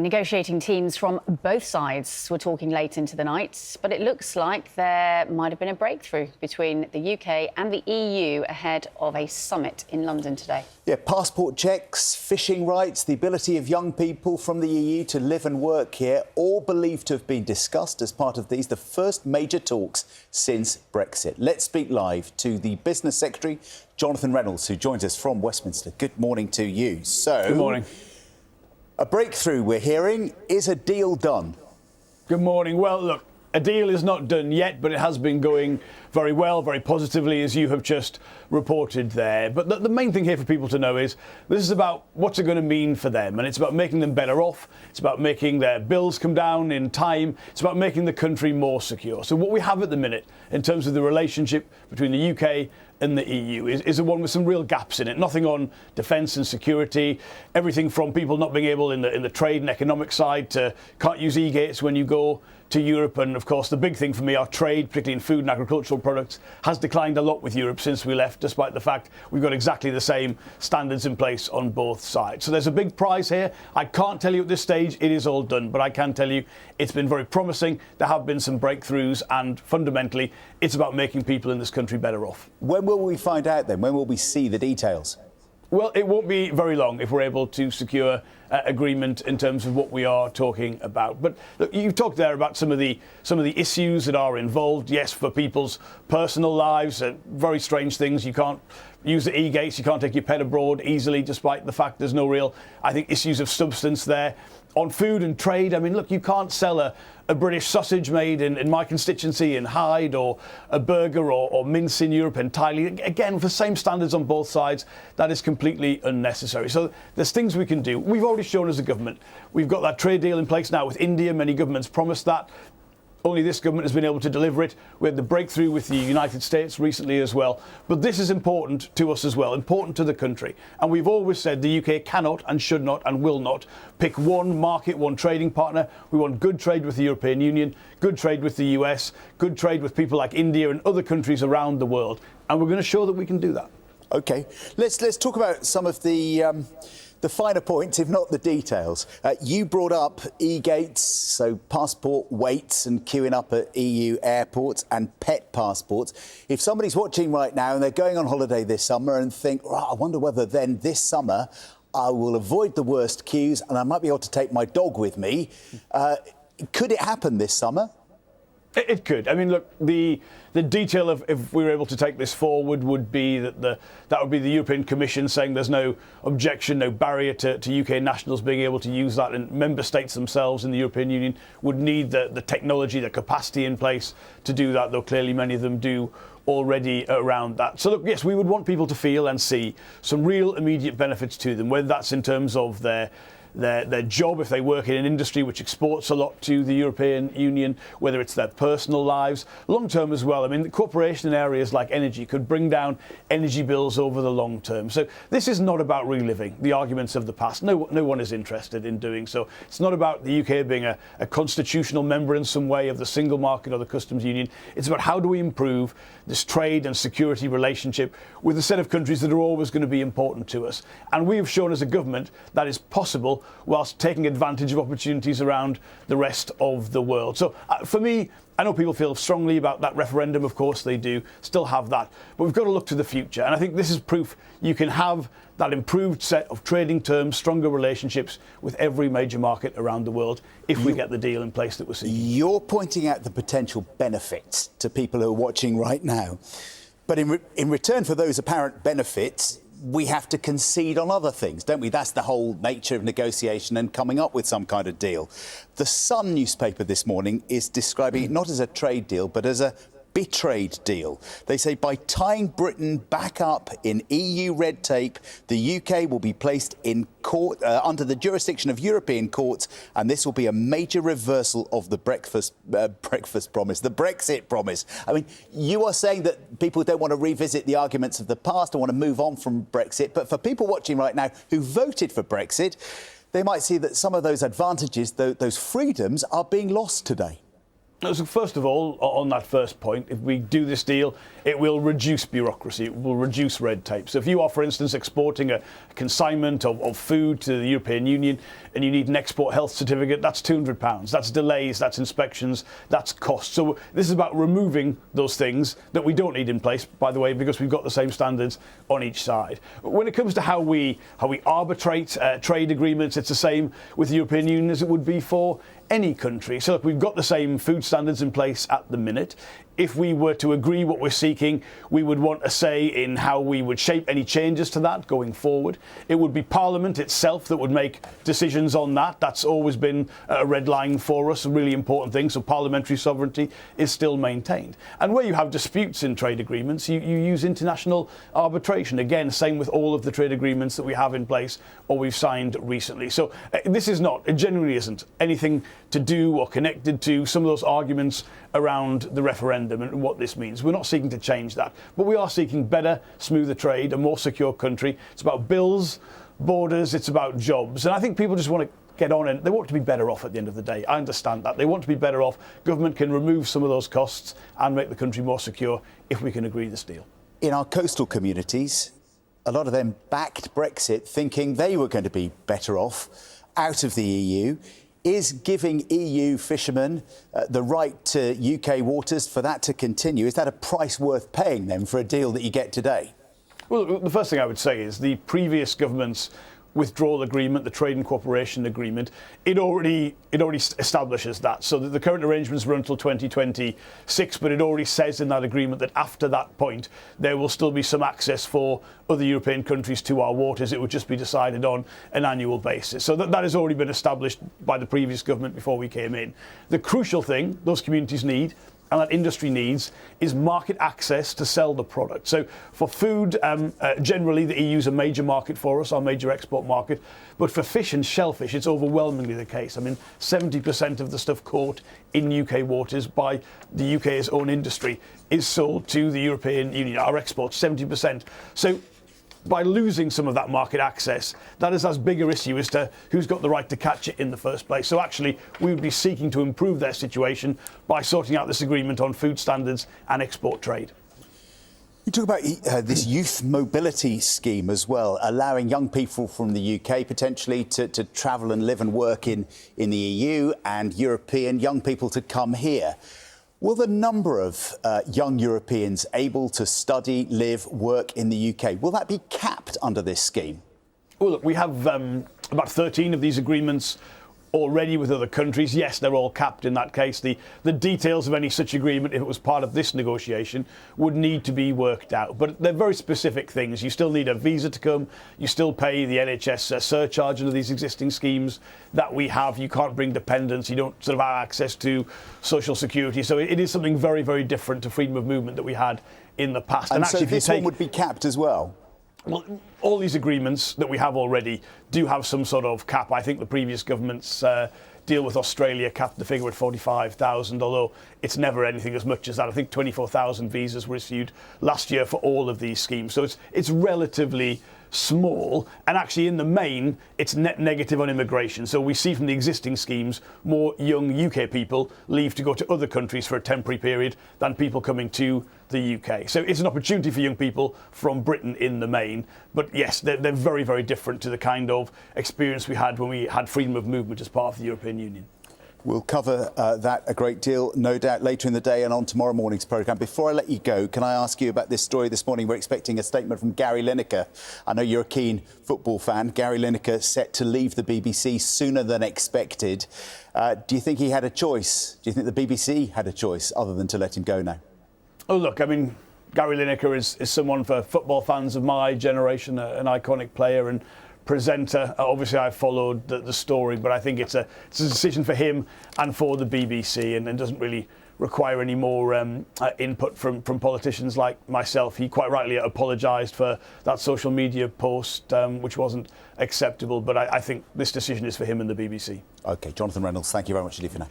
Negotiating teams from both sides were talking late into the night, but it looks like there might have been a breakthrough between the UK and the EU ahead of a summit in London today. Yeah, passport checks, fishing rights, the ability of young people from the EU to live and work here, all believed to have been discussed as part of the first major talks since Brexit. Let's speak live to the Business Secretary, Jonathan Reynolds, who joins us from Westminster. Good morning to you. Good morning. A breakthrough, we're hearing. Is a deal done? Good morning. Well, look, a deal is not done yet, but it has been going very well, very positively, as you have just reported there. But the main thing here for people to know is this is about what's it going to mean for them, and it's about making them better off. It's about making their bills come down in time. It's about making the country more secure. So what we have at the minute in terms of the relationship between the UK and the EU is a one with some real gaps in it. Nothing on defence and security, everything from people not being able in the trade and economic side to can't use e-gates when you go to Europe. And of course, the big thing for me, our trade, particularly in food and agricultural products, has declined a lot with Europe since we left, despite the fact we've got exactly the same standards in place on both sides. So there's a big prize here. I can't tell you at this stage it is all done, but I can tell you it's been very promising. There have been some breakthroughs, and fundamentally, it's about making people in this country better off. When will we find out then? When will we see the details? Well, it won't be very long if we're able to secure agreement in terms of what we are talking about. But look, you've talked there about some of the issues that are involved. Yes, for people's personal lives, very strange things. You can't use the e-gates. You can't take your pet abroad easily, despite the fact there's no real, I think, issues of substance there. On food and trade, I mean, look, you can't sell a British sausage made in my constituency in Hyde, or a burger or mince in Europe entirely. Again, with the same standards on both sides, that is completely unnecessary. So there's things we can do. We've already shown as a government, we've got that trade deal in place now with India. Many governments promised that. Only this government has been able to deliver it. We had the breakthrough with the United States recently as well. But this is important to us as well, important to the country. And we've always said the UK cannot and should not and will not pick one market, one trading partner. We want good trade with the European Union, good trade with the US, good trade with people like India and other countries around the world. And we're going to show that we can do that. OK, let's talk about some of the finer points, if not the details. You brought up e-gates, so passport waits and queuing up at EU airports, and pet passports. If somebody's watching right now and they're going on holiday this summer and think, oh, I wonder whether then this summer I will avoid the worst queues and I might be able to take my dog with me. Could it happen this summer? It could. I mean, look, the detail of if we were able to take this forward would be that that would be the European Commission saying there's no objection, no barrier to UK nationals being able to use that, and member states themselves in the European Union would need the technology, the capacity in place to do that, though clearly many of them do already around that. So look, yes, we would want people to feel and see some real immediate benefits to them, whether that's in terms of their job if they work in an industry which exports a lot to the European Union, whether it's their personal lives, long term as well. I mean, the cooperation in areas like energy could bring down energy bills over the long term. So this is not about reliving the arguments of the past. No one is interested in doing so. It's not about the UK being a constitutional member in some way of the single market or the customs union. It's about how do we improve this trade and security relationship with a set of countries that are always going to be important to us. And we have shown as a government that is possible whilst taking advantage of opportunities around the rest of the world. So for me, I know people feel strongly about that referendum. Of course they do, still have that. But we've got to look to the future. And I think this is proof you can have that improved set of trading terms, stronger relationships with every major market around the world if we get the deal in place that we're seeing. You're pointing out the potential benefits to people who are watching right now. But in return for those apparent benefits, we have to concede on other things, don't we? That's the whole nature of negotiation and coming up with some kind of deal. The Sun newspaper this morning is describing it not as a trade deal, but as a betrayed deal. They say by tying Britain back up in EU red tape, the UK will be placed in court under the jurisdiction of European courts, and this will be a major reversal of the breakfast promise, the Brexit promise. I mean, you are saying that people don't want to revisit the arguments of the past and want to move on from Brexit, but for people watching right now who voted for Brexit, they might see that some of those advantages, those freedoms, are being lost today. So first of all, on that first point, if we do this deal, it will reduce bureaucracy, it will reduce red tape. So if you are, for instance, exporting a consignment of food to the European Union and you need an export health certificate, that's £200. That's delays, that's inspections, that's cost. So this is about removing those things that we don't need in place, by the way, because we've got the same standards on each side. When it comes to how we arbitrate trade agreements, it's the same with the European Union as it would be for any country. So look, we've got the same food standards in place at the minute. If we were to agree what we're seeking, we would want a say in how we would shape any changes to that going forward. It would be Parliament itself that would make decisions on that. That's always been a red line for us, a really important thing. So parliamentary sovereignty is still maintained. And where you have disputes in trade agreements, you use international arbitration. Again, same with all of the trade agreements that we have in place or we've signed recently. So this is not, it genuinely isn't anything to do or connected to some of those arguments around the referendum and what this means. We're not seeking to change that, but we are seeking better, smoother trade, a more secure country. It's about bills, borders, it's about jobs. And I think people just want to get on and they want to be better off at the end of the day. I understand that. They want to be better off. Government can remove some of those costs and make the country more secure if we can agree this deal. In our coastal communities, a lot of them backed Brexit thinking they were going to be better off out of the EU. Is giving EU fishermen the right to UK waters, for that to continue, is that a price worth paying them for a deal that you get today? Well, the first thing I would say is the previous government's withdrawal agreement, the trade and cooperation agreement, it already establishes that. So that the current arrangements run until 2026, but it already says in that agreement that after that point there will still be some access for other European countries to our waters. It would just be decided on an annual basis. So that has already been established by the previous government before we came in. The crucial thing those communities need and that industry needs is market access to sell the product. So for food, generally the EU is a major market for us, our major export market. But for fish and shellfish, it's overwhelmingly the case. I mean, 70% of the stuff caught in UK waters by the UK's own industry is sold to the European Union. Our exports, 70%. So by losing some of that market access, that is as big a issue as to who's got the right to catch it in the first place. So actually, we would be seeking to improve their situation by sorting out this agreement on food standards and export trade. You talk about this youth mobility scheme as well, allowing young people from the UK potentially to travel and live and work in the EU and European young people to come here. Will the number of young Europeans able to study, live, work in the UK, will that be capped under this scheme? Well, look, we have about 13 of these agreements already with other countries. Yes, they're all capped in that case. The details of any such agreement, if it was part of this negotiation, would need to be worked out. But they're very specific things. You still need a visa to come. You still pay the NHS surcharge under these existing schemes that we have. You can't bring dependents. You don't sort of have access to social security. So it is something very, very different to freedom of movement that we had in the past. And actually, so this one would be capped as well? Well, all these agreements that we have already do have some sort of cap. I think the previous government's deal with Australia capped the figure at 45,000, although it's never anything as much as that. I think 24,000 visas were issued last year for all of these schemes. So it's relatively small, and actually in the main it's net negative on immigration. So we see from the existing schemes more young UK people leave to go to other countries for a temporary period than people coming to the UK. So it's an opportunity for young people from Britain in the main, but yes, they're very, very different to the kind of experience we had when we had freedom of movement as part of the European Union. We'll cover that a great deal, no doubt, later in the day and on tomorrow morning's programme. Before I let you go, can I ask you about this story this morning? We're expecting a statement from Gary Lineker. I know you're a keen football fan. Gary Lineker set to leave the BBC sooner than expected. Do you think he had a choice? Do you think the BBC had a choice other than to let him go now? Oh, look, I mean, Gary Lineker is someone for football fans of my generation, an iconic player and presenter. Obviously, I followed the story, but I think it's a decision for him and for the BBC, and doesn't really require any more input from politicians like myself. He quite rightly apologised for that social media post, which wasn't acceptable, but I think this decision is for him and the BBC. OK, Jonathan Reynolds, thank you very much indeed for now.